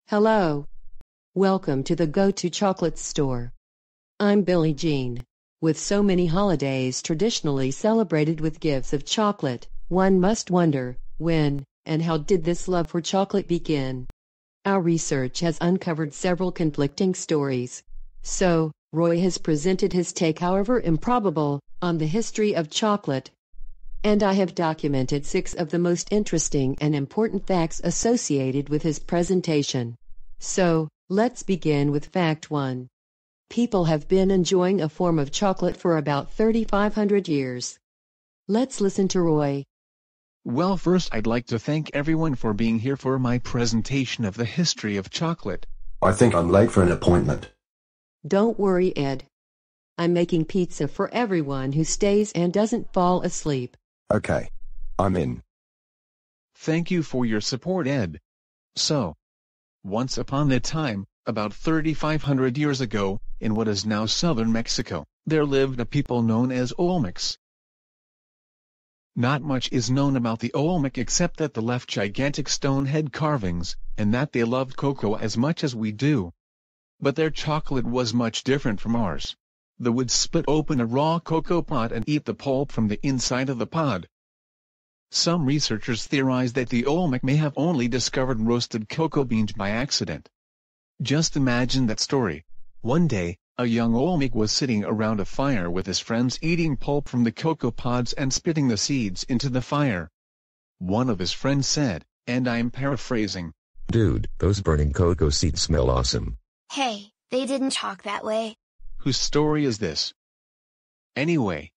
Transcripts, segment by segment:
Hello. Welcome to the Go-To Chocolate Store. I'm Billie Jean. With so many holidays traditionally celebrated with gifts of chocolate, one must wonder, when and how did this love for chocolate begin? Our research has uncovered several conflicting stories. So, Roy has presented his take, however improbable, on the history of chocolate. And I have documented 6 of the most interesting and important facts associated with his presentation. So, let's begin with fact 1. People have been enjoying a form of chocolate for about 3,500 years. Let's listen to Roy. Well, first I'd like to thank everyone for being here for my presentation of the history of chocolate. I think I'm late for an appointment. Don't worry, Ed. I'm making pizza for everyone who stays and doesn't fall asleep. Okay. I'm in. Thank you for your support, Ed. So, once upon a time, about 3,500 years ago, in what is now southern Mexico, there lived a people known as Olmecs. Not much is known about the Olmec except that they left gigantic stone head carvings, and that they loved cocoa as much as we do. But their chocolate was much different from ours. They would split open a raw cocoa pod and eat the pulp from the inside of the pod. Some researchers theorize that the Olmec may have only discovered roasted cocoa beans by accident. Just imagine that story. One day, a young Olmec was sitting around a fire with his friends eating pulp from the cocoa pods and spitting the seeds into the fire. One of his friends said, and I'm paraphrasing, "Dude, those burning cocoa seeds smell awesome." Hey, they didn't talk that way. Whose story is this? Anyway,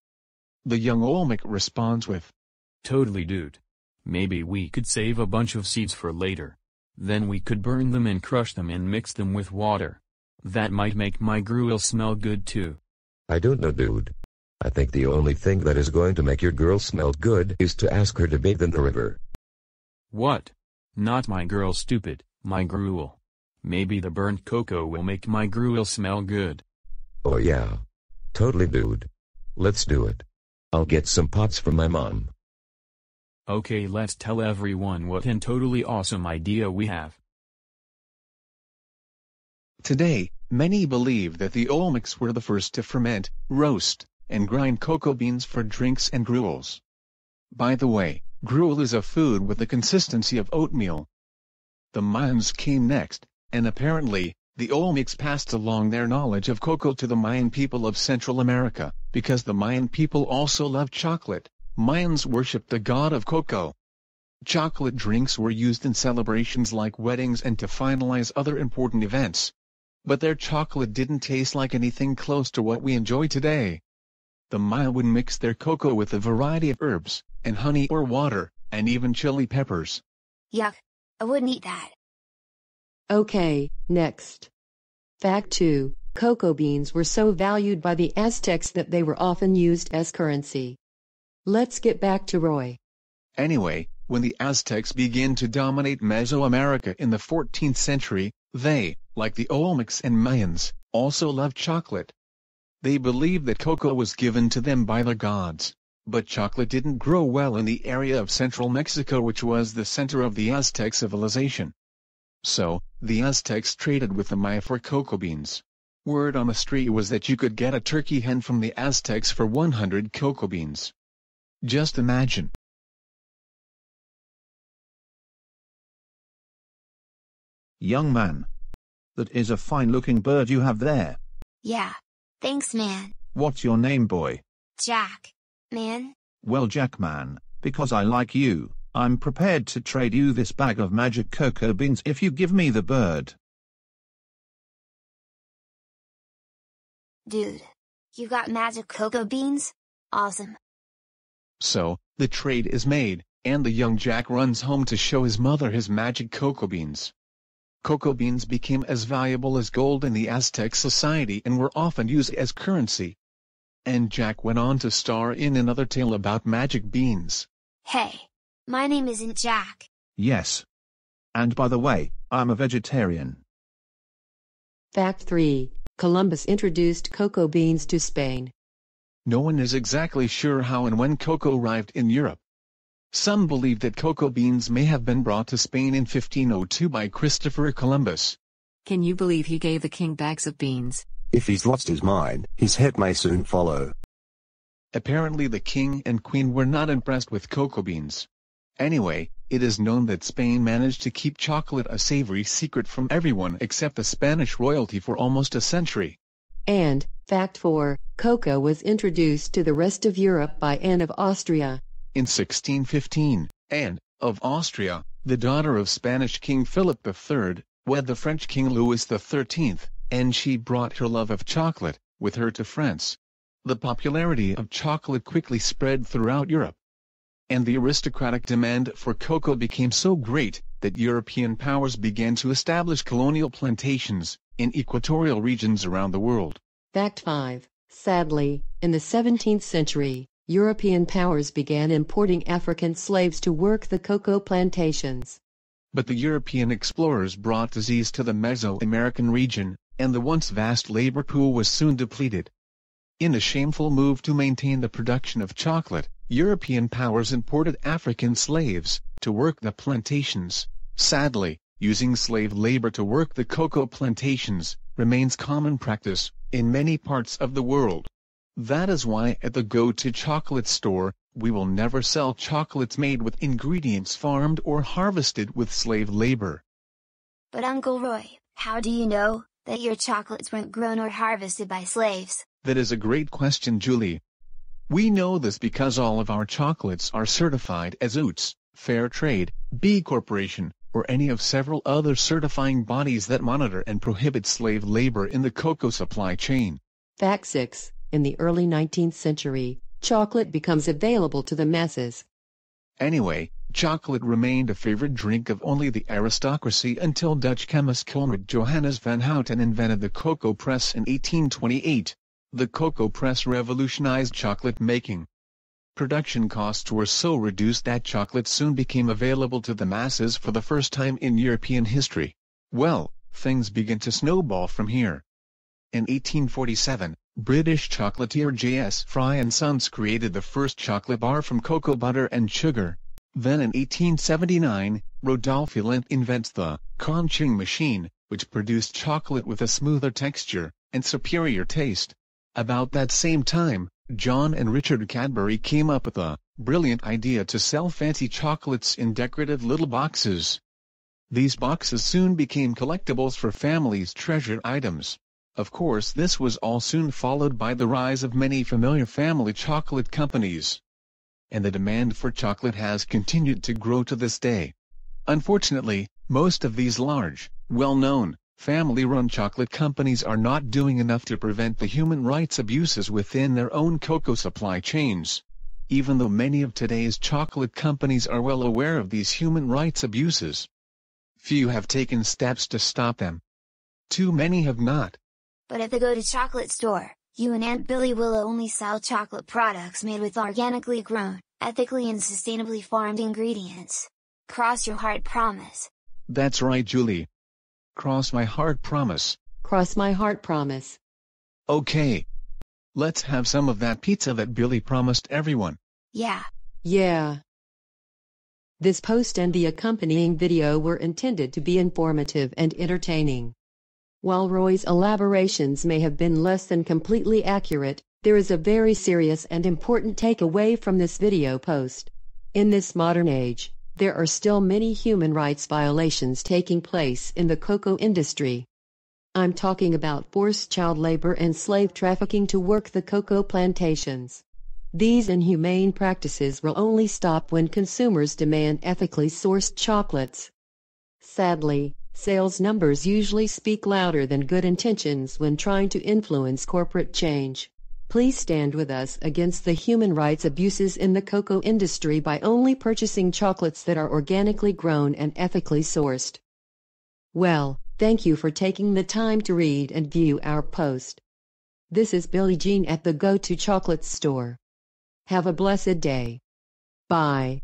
the young Olmec responds with, "Totally, dude. Maybe we could save a bunch of seeds for later. Then we could burn them and crush them and mix them with water. That might make my gruel smell good too." I don't know, dude. I think the only thing that is going to make your girl smell good is to ask her to bathe in the river. What? Not my girl, stupid, my gruel. Maybe the burnt cocoa will make my gruel smell good. Oh yeah. Totally, dude. Let's do it. I'll get some pots from my mom. Okay, let's tell everyone what an totally awesome idea we have. Today, many believe that the Olmecs were the first to ferment, roast, and grind cocoa beans for drinks and gruels. By the way, gruel is a food with the consistency of oatmeal. The Mayans came next, and apparently, the Olmecs passed along their knowledge of cocoa to the Mayan people of Central America. Because the Mayan people also loved chocolate, Mayans worshipped the god of cocoa. Chocolate drinks were used in celebrations like weddings and to finalize other important events. But their chocolate didn't taste like anything close to what we enjoy today. The Maya would mix their cocoa with a variety of herbs, and honey or water, and even chili peppers. Yuck. I wouldn't eat that. Okay, next. Fact 2. Cocoa beans were so valued by the Aztecs that they were often used as currency. Let's get back to Roy. Anyway, when the Aztecs began to dominate Mesoamerica in the 14th century, they, like the Olmecs and Mayans, also loved chocolate. They believed that cocoa was given to them by the gods, but chocolate didn't grow well in the area of central Mexico, which was the center of the Aztec civilization. So, the Aztecs traded with the Maya for cocoa beans. Word on the street was that you could get a turkey hen from the Aztecs for 100 cocoa beans. Just imagine. Young man. That is a fine-looking bird you have there. Yeah. Thanks, man. What's your name, boy? Jack. Man? Well, Jack, man, because I like you, I'm prepared to trade you this bag of magic cocoa beans if you give me the bird. Dude. You got magic cocoa beans? Awesome. So, the trade is made, and the young Jack runs home to show his mother his magic cocoa beans. Cocoa beans became as valuable as gold in the Aztec society and were often used as currency. And Jack went on to star in another tale about magic beans. Hey. My name isn't Jack. Yes. And by the way, I'm a vegetarian. Fact 3. Columbus introduced cocoa beans to Spain. No one is exactly sure how and when cocoa arrived in Europe. Some believe that cocoa beans may have been brought to Spain in 1502 by Christopher Columbus. Can you believe he gave the king bags of beans? If he's lost his mind, his head may soon follow. Apparently the king and queen were not impressed with cocoa beans. Anyway, it is known that Spain managed to keep chocolate a savory secret from everyone except the Spanish royalty for almost a century. And, fact 4, cocoa was introduced to the rest of Europe by Anne of Austria. In 1615, Anne of Austria, the daughter of Spanish King Philip III, wed the French King Louis XIII, and she brought her love of chocolate with her to France. The popularity of chocolate quickly spread throughout Europe, and the aristocratic demand for cocoa became so great that European powers began to establish colonial plantations in equatorial regions around the world. Fact 5. Sadly, in the 17th century, European powers began importing African slaves to work the cocoa plantations. But the European explorers brought disease to the Mesoamerican region, and the once vast labor pool was soon depleted. In a shameful move to maintain the production of chocolate, European powers imported African slaves to work the plantations. Sadly, using slave labor to work the cocoa plantations remains common practice in many parts of the world. That is why at the Go To Chocolate store, we will never sell chocolates made with ingredients farmed or harvested with slave labor. But Uncle Roy, how do you know that your chocolates weren't grown or harvested by slaves? That is a great question, Julie. We know this because all of our chocolates are certified as UTZ, Fair Trade, B Corporation, or any of several other certifying bodies that monitor and prohibit slave labor in the cocoa supply chain. Fact 6. In the early 19th century, chocolate becomes available to the masses. Anyway, chocolate remained a favorite drink of only the aristocracy until Dutch chemist Conrad Johannes van Houten invented the cocoa press in 1828. The cocoa press revolutionized chocolate making. Production costs were so reduced that chocolate soon became available to the masses for the first time in European history. Well, things began to snowball from here. In 1847, British chocolatier J.S. Fry & Sons created the first chocolate bar from cocoa butter and sugar. Then in 1879, Rodolphe Lindt invents the crunching machine, which produced chocolate with a smoother texture and superior taste. About that same time, John and Richard Cadbury came up with a brilliant idea to sell fancy chocolates in decorative little boxes. These boxes soon became collectibles for families' treasured items. Of course, this was all soon followed by the rise of many familiar family chocolate companies. And the demand for chocolate has continued to grow to this day. Unfortunately, most of these large, well-known, family-run chocolate companies are not doing enough to prevent the human rights abuses within their own cocoa supply chains. Even though many of today's chocolate companies are well aware of these human rights abuses, few have taken steps to stop them. Too many have not. But at the Go To Chocolate store, you and Aunt Billie will only sell chocolate products made with organically grown, ethically and sustainably farmed ingredients. Cross your heart promise. That's right, Julie. Cross my heart promise. Cross my heart promise. Okay. Let's have some of that pizza that Billie promised everyone. Yeah. Yeah. This post and the accompanying video were intended to be informative and entertaining. While Roy's elaborations may have been less than completely accurate, there is a very serious and important takeaway from this video post. In this modern age, there are still many human rights violations taking place in the cocoa industry. I'm talking about forced child labor and slave trafficking to work the cocoa plantations. These inhumane practices will only stop when consumers demand ethically sourced chocolates. Sadly, sales numbers usually speak louder than good intentions when trying to influence corporate change. Please stand with us against the human rights abuses in the cocoa industry by only purchasing chocolates that are organically grown and ethically sourced. Well, thank you for taking the time to read and view our post. This is Billie Jean at the Go To Chocolate store. Have a blessed day. Bye.